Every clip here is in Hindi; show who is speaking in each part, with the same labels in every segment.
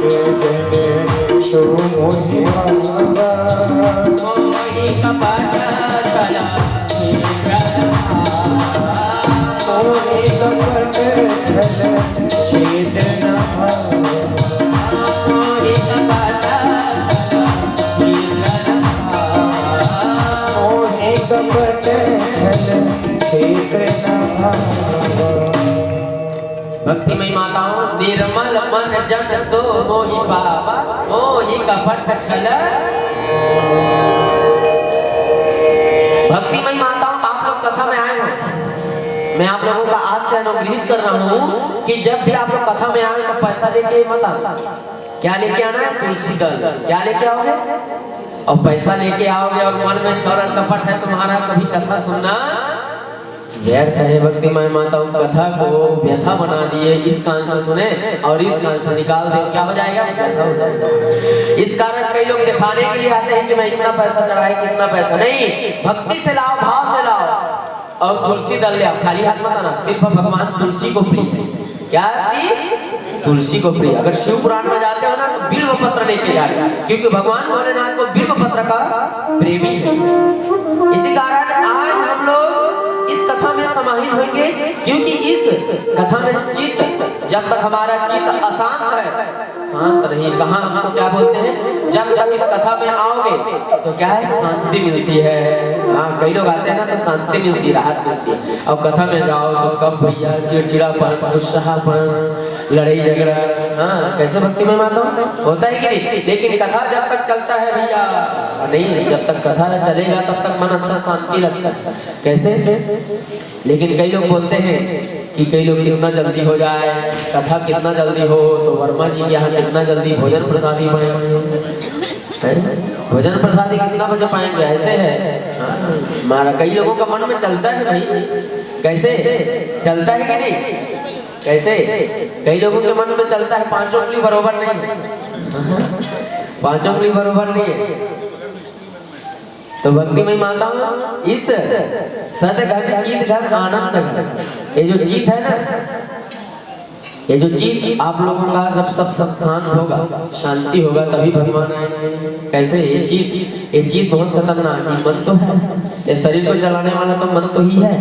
Speaker 1: जन सो मोहि भावा
Speaker 2: मोहि कपट छल
Speaker 1: मोहि कपट छल छेद न
Speaker 2: मोहि कपट
Speaker 1: मोहि कपट छल छेद न
Speaker 2: भक्तिमय माताओं, निर्मल मन जन सो मोहि बाबा मोहि कपट छल। भक्तिमय माताओं, आप लोग कथा में आए हो, मैं आप लोगों का आज से अनुग्रहित कर रहा हूँ कि जब भी आप लोग कथा में आए तो पैसा लेके मत आना। क्या लेके आना है? तुलसी दल। क्या लेके आओगे? और पैसा लेके आओगे और मन में छल और कपट है तुम्हारा, कभी कथा सुनना व्यर्थ है। भक्तिमय माताओं, कथा को व्यथा बना दिए, इस कान से सुने और इस कान से निकाल दे, क्या हो जाएगा? व्यथा हो जाएगा। इस कारण कई लोग दिखाने के लिए आते हैं कि मैं इतना पैसा चढ़ाए, कितना पैसा नहीं। भक्ति से लाओ, भाव से लाओ और तुलसी दल ले आओ। खाली हाथ मत आना। सिर्फ भगवान तुलसी को प्रिय है। क्या प्रिय? तुलसी को प्रिय। अगर शिव पुराण में जाते हो ना तो बिल्व पत्र लेके जाए, क्योंकि भगवान भोलेनाथ को बिल्व पत्र का प्रेमी है। इसी कारण आज हम लोग इस कथा में समाहित होंगे, क्योंकि इस कथा में चित्त, जब तक हमारा चित्त अशांत है, शांत नहीं। कहाँ हमको क्या बोलते हैं? जब तक इस कथा में आओगे तो क्या है? शांति मिलती है। हाँ, कई लोग आते हैं ना तो शांति मिलती है, राहत मिलती है। और कथा में जाओ तो कब भैया चिड़चिड़ापन, गुस्सापन, लड़ाई झगड़ा। हाँ, कैसे भक्ति में माता होता है कि नहीं? लेकिन कथा जब तक चलता है भैया नहीं, जब तक कथा चलेगा तब तक मन अच्छा शांति लगता है। कैसे? लेकिन कई लोग बोलते हैं कि कई लोग कितना जल्दी हो जाए, कथा कितना जल्दी हो, तो वर्मा जी के यहाँ कितना जल्दी भोजन प्रसादी पाएंगे, भोजन प्रसादी कितना बजे पाएंगे, ऐसे है हमारा। कई लोगों का मन में चलता है भाई, कैसे चलता है कि नहीं? कैसे? कई लोगों के मन में चलता है, पांचों उंगली बरोबर नहीं है, पांचों उंगली बरोबर नहीं है। तो भक्तिमय माताओं, इस सदघन चित घन आनंद घन, ये जो चित है ना, ये जो चित आप लोगों का सब शांत होगा, शांति होगा तभी भगवान आएंगे। कैसे? ये चित बहुत खतरनाक है। मन तो है, ये शरीर को चलाने वाला तो मन तो ही है।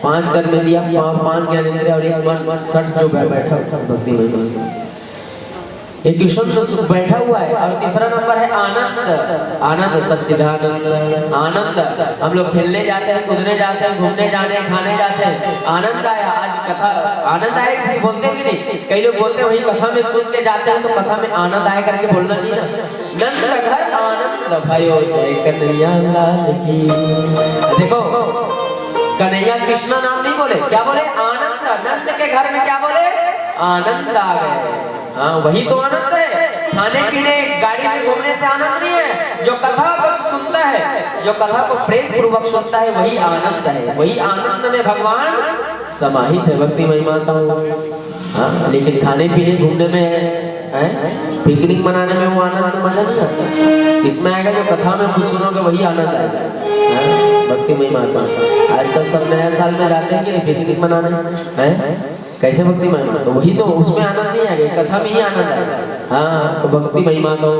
Speaker 2: 5 कर्म दिया, 5 ज्ञानेंद्रिय और एक मन, 60 जो बैठा भक्तिमय माता, एक शुद्ध सुख बैठा हुआ है। और तीसरा नंबर है आनंद। आनंद सच्चिदानंद आनंद। हम लोग खेलने जाते हैं, कूदने जाते हैं, घूमने जाने, खाने जाते हैं, आनंद आया। आज कथा आनंद आए कि बोलते हैं कि नहीं? कई लोग बोलते हैं वही कथा में सुन के जाते हैं तो कथा में आनंद आए करके बोलना चाहिए ना। नंद घर आनंद भयो जय कन्हैया लाल की। देखो, कन्हैया कृष्णा नाम नहीं बोले, क्या बोले? आनंद। नंद के घर में क्या बोले? आनंद आ गए। हाँ, वही तो आनंद है। खाने पीने, गाड़ी में घूमने से आनंद नहीं है। जो कथा को सुनता है, जो कथा को प्रेम पूर्वक सुनता है, वही आनंद है। वही आनंद में भगवान समाहित है। भक्तिमय माताओं, हाँ, लेकिन खाने पीने, घूमने में, पिकनिक मनाने में वो आनंद मजा नहीं आता। इसमें आएगा जो कथा में कुछ सुनोगे वही आनंद आएगा। भक्तिमय माता, आजकल सब नया साल में जाते हैं कि नहीं पिकनिक मनाने, हैं? कैसे? भक्ति महिमा, तो वही तो, उसमें आनंद नहीं आएगा, कथा में ही आनंद आएगा। हाँ, तो भक्ति महिमा तो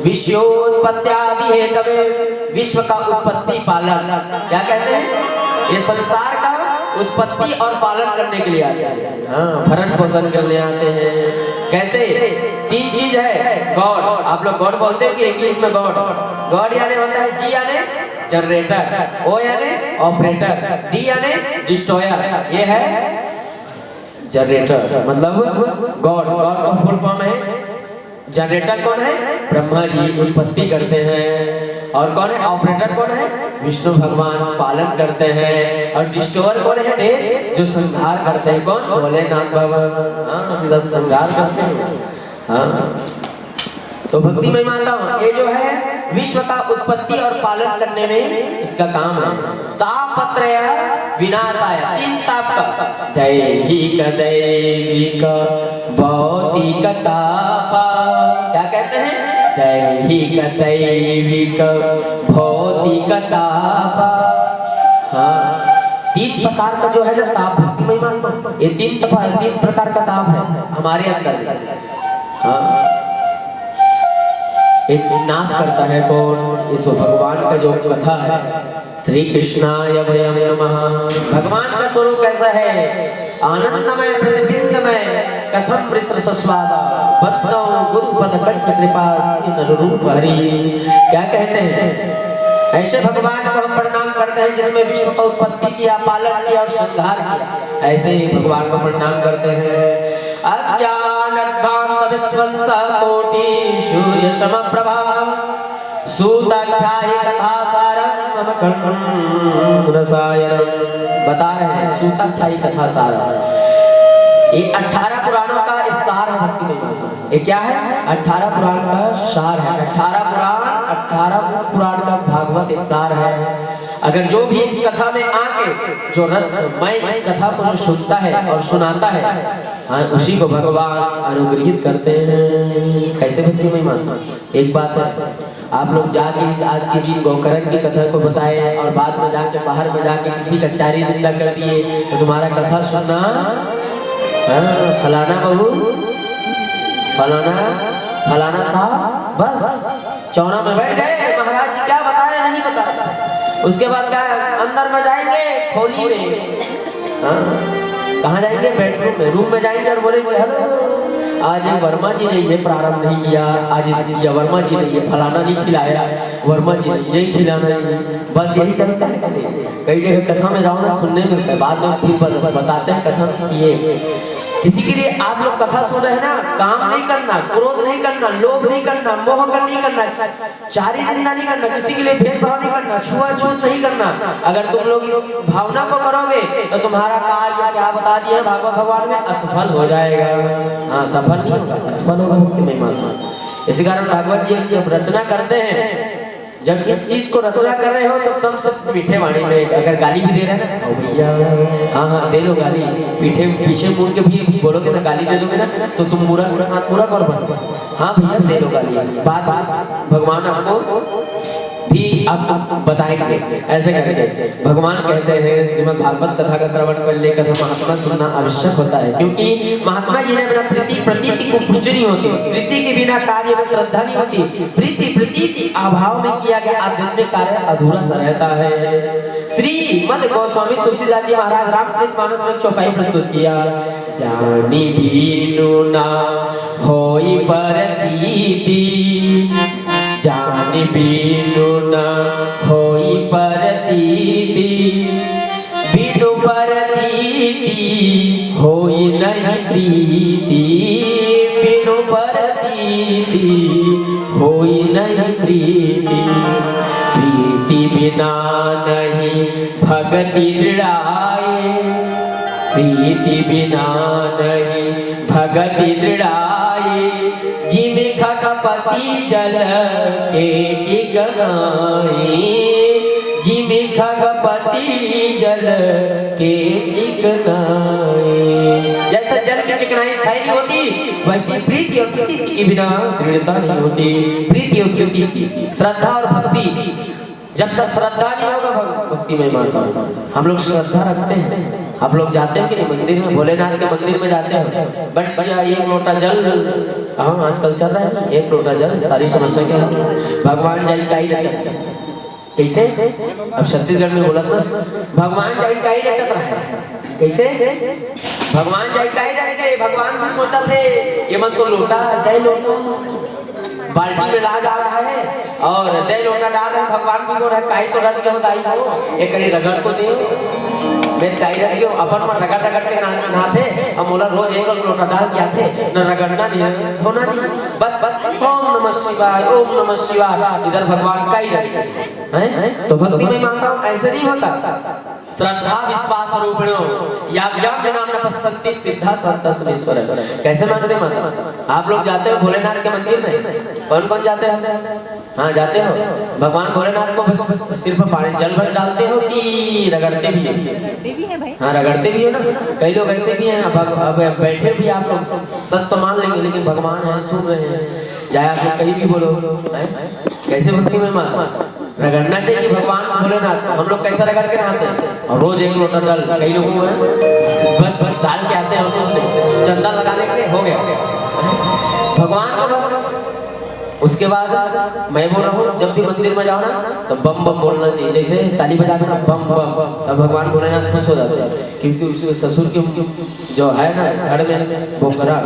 Speaker 2: विश्वोत्पत्त्यादि हेतवे, विश्व का उत्पत्ति पालन, क्या कहते हैं? ये संसार का उत्पत्ति और पालन करने के लिए आते हैं। हाँ, भरण पोषण करने आते हैं। कैसे? 3 चीज है। गॉड, आप लोग गॉड बोलते हैं कि इंग्लिश में गॉड? गॉड यानी होता है जी यानी जनरेटर, ओ यानी ऑपरेटर, डी यानी डिस्ट्रॉयर, ये है जनरेटर। मतलब गॉड, गॉड का फुल फॉर्म है जनरेटर। कौन है? ब्रह्मा जी उत्पत्ति करते हैं। और कौन है? ऑपरेटर कौन है? विष्णु भगवान पालन करते हैं। और डिस्ट्रॉयर कौन है? जो संहार करते हैं। कौन? भोलेनाथ बाबा। हाँ, सीधा संहार करते हैं। हाँ, तो भक्तिमय माता, ये जो है विश्व का उत्पत्ति और पालन करने में इसका काम है। तापत्रय विनाशाय, 3 ताप का, दैहिक दैविक भौतिक ताप। क्या कहते हैं? दैहिक दैविक भौतिक ताप। हाँ, 3 प्रकार का जो है ना ताप, भक्तिमय माता, ये 3 प्रकार का ताप है हमारे अंदर। हाँ, एक नाश करता है कौन? इस भगवान का जो कथा है, श्री कृष्णाय वयं नमः। भगवान का स्वरूप कैसा है? आनंदमय प्रतिबिंबमय कथम प्रसरस्वादा बद्धो गुरुपद कन्य कृपा नर रूप हरि। क्या कहते हैं? ऐसे भगवान को हम प्रणाम करते हैं जिसमें विश्व का उत्पत्ति किया, पालन किया और संहार किया। ऐसे ही भगवान को प्रणाम करते हैं। अज्ञानध्वांत विश्वंस कोटि सूर्य समप्रभा सूताख्यायि कथा सारम मम कंठ रसायनम। बता रहे हैं सूताख्यायि कथा सारम। ये 18 पुराणों का इस सार है भक्ति में। ये क्या है? 18 पुराण का सार है। 18 पुराण का भागवत इस सार है। अगर जो भी इस कथा में आके जो रस मैं इस कथा को जो सुनता है और सुनाता है, हाँ, उसी को भगवान अनुग्रहित करते हैं। कैसे भक्ति में मानना? एक बात है, आप लोग जाके आज के दिन गोकर्ण की कथा को बताए और बाद में जाके बाहर में जाके किसी का चारी निंदा कर दिए तो तुम्हारा कथा सुनना, फलाना बहू, फलाना साहब, बस चौरा में बैठ गए, महाराज जी क्या बताए नहीं बताया। उसके बाद क्या अंदर में जाएंगे खोली में, कहाँ जाएंगे? बेडरूम में, रूम में जाएंगे और बोलेंगे हेलो आज वर्मा जी ने ये प्रारंभ नहीं किया, आज इसने किया, वर्मा जी ने ये फलाना नहीं खिलाया, वर्मा जी ने यही खिलाना नहीं। बस यही चलता है। कई जगह कथा में जाओ ना सुनने मिलता है, बाद में फिर बताते हैं कथा में ये किसी के लिए आप लोग कथा सुन रहे हैं ना, काम नहीं करना, क्रोध नहीं करना, लोभ नहीं करना, मोह कर नहीं करना, चारी निंदा नहीं करना, किसी के लिए भेदभाव नहीं करना, छुआछूत नहीं करना। अगर तुम लोग इस भावना को करोगे तो तुम्हारा कार्य क्या बता दिया भागवत भगवान में? असफल हो जाएगा। हाँ, सफल नहीं होगा, असफल होगा भक्ति में मानना। इसी कारण भागवत जी जब रचना करते हैं, जब इस चीज को रचना कर रहे हो तो सब मीठे वाणी में, अगर गाली भी दे रहे हैं ना, भैया हाँ दे लो गाली, पीछे मुड़ के भी बोलोगे ना, गाली दे दोगे ना तो तुम बुरा के साथ बुरा कौन बनते? हाँ भैया दे लो गाली। बात भगवान आपको भी आपको बताएंगे ऐसे करके। भगवान कहते हैं श्रीमद् भागवत कथा का श्रवण कर लेकर महात्मा सुनना आवश्यक होता है, क्योंकि महात्मा जी ने बिना प्रतीति को पुष्टि नहीं होती, प्रीति के बिना कार्य में श्रद्धा नहीं होती, प्रीति प्रतीति अभाव में किया गया आध्यात्मिक कार्य अधूरा सा रहता है। श्रीमद् गोस्वामी तुलसीदास जी महाराज रामचरितमानस में चौपाई प्रस्तुत किया। जानी बीनु ना होई परतीति, जानी बीनु न होई परतीति, बिनु परतीति होई नहीं प्रीति, बिनु परतीति होई नहीं प्रीति, प्रीति बिना नहीं भगति दृढ़ाए, प्रीति बिना नहीं भगति दृढ़ाए, जिमे खगपति जल के चिकनाए, जिमे खगपति जल के चिकनाए। जैसा जल की चिकनाई स्थायी नहीं होती, वैसी प्रीति और प्रीति के बिना दृढ़ता नहीं होती। प्रीति और प्रीति, श्रद्धा और भक्ति, जब तक श्रद्धा नहीं होगा भक्ति में मानता हूँ। हम लोग श्रद्धा रखते हैं, आप लोग जाते हो कि नहीं मंदिर में? भोलेनाथ के मंदिर में जाते हो, बट एक लोटा जल, हाँ आजकल चल रहा है, एक लोटा जल सारी समस्या क्या है? भगवान जल का ही रचत है। कैसे? अब छत्तीसगढ़ में बोला ना, भगवान जल का ही रचत रहा है। कैसे? भगवान जल का ही रच गए। भगवान भी सोचा थे ये मन तो लोटा दे, लोटा बाल्टी में ला जा रहा है और दे लोटा डाल रहे हैं। भगवान भी बोल रहे काई तो रच के बताई हो, एक कहीं रगड़ तो दे, मैं काई रच के अपन में रगड़ के नहाते, अब बोला रोज एक लोटा डाल के आते, न रगड़ना नहीं है, धोना नहीं, बस ओम नमः शिवाय, ओम नमः शिवाय। इधर भगवान काई रच हैं। तो भक्ति में मानता हूँ ऐसे नहीं होता। श्रद्धा विश्वास रूपिणो याभ्याम विनाम न पश्यन्ति सिद्धा स्वतस्वीश्वर। कैसे मानते माता? आप लोग जाते हो भोलेनाथ के मंदिर में? कौन कौन जाते हैं? हाँ जाते हो। भगवान भोलेनाथ को बस सिर्फ पानी जल भर डालते हो कि रगड़ते भी हो? हाँ रगड़ते भी हो ना। कई लोग ऐसे भी हैं, अब बैठे भी आप लोग सच तो मान लेंगे, लेकिन भगवान है सुन रहे हैं, चाहे आप लोग कहीं भी बोलो। कैसे भक्ति में माता? रगड़ना चाहिए भगवान भोलेनाथ। हम लोग कैसा रगड़ के नहाते हैं? और रोज एक लोटा डाल, कई लोगों को बस डाल के आते हैं, कुछ नहीं, चंदा लगा लेंगे हो गया। भगवान को बस उसके बाद मैं बोल रहा हूँ जब भी मंदिर में जाओ ना तो बम बम बोलना चाहिए, जैसे ताली बजा दो ना बम बम, तब भगवान भोलेनाथ खुश हो जाते हैं। क्योंकि उसके ससुर के जो है ना घर में बोकरा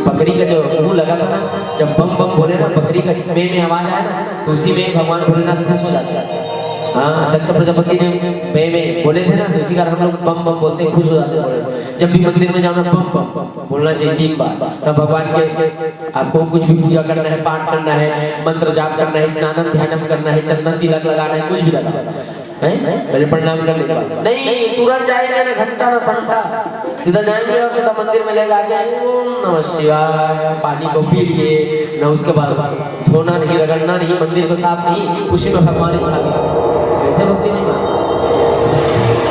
Speaker 2: बकरी का जो मुंह लगा था ना, जब बम बम बोले ना बकरी का में आवाज आए ना तो उसी में भगवान भोलेनाथ खुश हो जाते हैं। हाँ, दक्ष प्रजापति ने में बोले थे ना, तो इसी कारण हम लोग बम बम बोलते हैं, खुश हो जाते हैं। जब भी मंदिर में जाना बम बम बोलना चाहिए 3 बार। तब भगवान के आपको कुछ भी पूजा करना है, पाठ करना है, मंत्र जाप करना है, स्नानम ध्यानम करना है, चंदन तिलक लगाना है, कुछ भी लगाना है, पहले प्रणाम करने के बाद नहीं तुरंत जाएंगे ना घंटा ना संता, सीधा जाएंगे और सीधा मंदिर में ले जाके ओम नमः शिवाय पानी को पी लिए ना, उसके बाद धोना नहीं, रगड़ना नहीं, मंदिर को साफ नहीं, उसी में भगवान स्थापित।